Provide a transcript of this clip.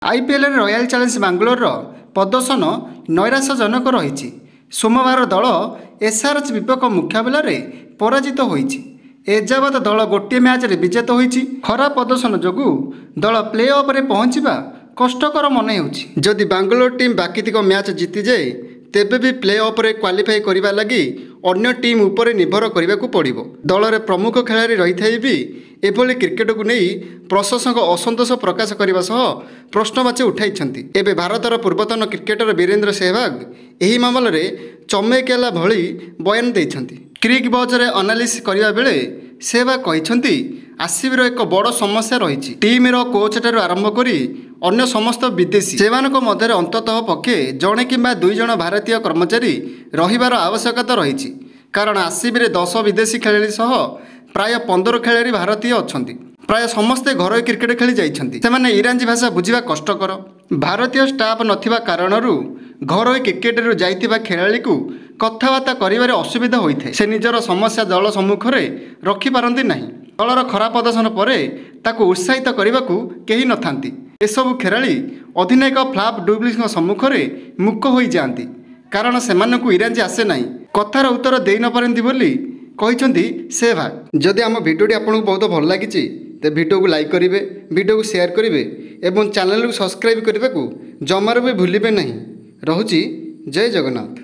IPL royal challenge Bangalore प्रदर्शन नैराश्यजनक रही। सोमवार दल एसआरएच विपक्ष मुकाबला पराजित होईछि। एजावत दल गोटे मैच विजेत होईछि। खराब प्रदर्शन जोगु दल प्ले ऑफ रे पहुंचवा कष्टकर मन होछि। जदि बांग्लोर टीम बाकीतिक मैच जीति जाए तेबे भी प्ले ऑफ रे क्वालिफाई करिबा लागि अन्य टीम उपरे निर्भर करने को पड़ो। दल रे प्रमुख खेलाड़ी रही थाई भी एभली क्रिकेट को नहीं प्रशंसक असंतोष प्रकाश करने सह प्रश्नवाची उठाई। एबे भारतर पूर्वतन क्रिकेटर वीरेंद्र सहवाग यही मामलें चमेकेला भली बयान देइछन्ति। क्रिक बज रे एनालिसिस करिबा बेले सहवाग कहिछन्ति आरसीबी एक बड़ समस्या रही। टीम रो कोच ठारू आरंभ करी अन्य समस्त विदेशी सेमानक मध्य अंततः पक्षे जड़े कि दुई जन भारतीय कर्मचारी रहिबार आवश्यकता रही। कारण आरसीबी रे 10 विदेशी खेलाड़ी सह प्राय 15 खेलाड़ी भारतीय अछंती। प्राय समस्ते घरोई क्रिकेट खेली जाइछन्ति। सेमाने इरांजी भाषा बुझिबा कष्टकर। भारतीय स्टाफ नथिबा कारणरू घरोई क्रिकेट रु जाइतिबा खेलाड़ी को कथबार्ता करिबारे असुविधा होइଥାଏ। से निजर समस्या दल सम्मुख रे रखि पारंती नाही। दलर खराब प्रदर्शन परे ताकू उत्साहित करबाकू केही नथांती। एसबू खेलाड़ी अधिनायक फ्लाप डुप्लिस सम्मुख रे मुख होई जांती। कारण सेमानकू इरांजी आसे नाही। कथार उत्तर देई न पारंती बोली कहिसंती सहवाग। जदि आम भिडियोटी आपको बहुत भल लगी तो भिडियो को लाइक करेंगे, भिडियो को शेयर करेंगे और चैनल को सब्सक्राइब करने को जमार भी भूलिबे नहीं। रहुची जय जगन्नाथ।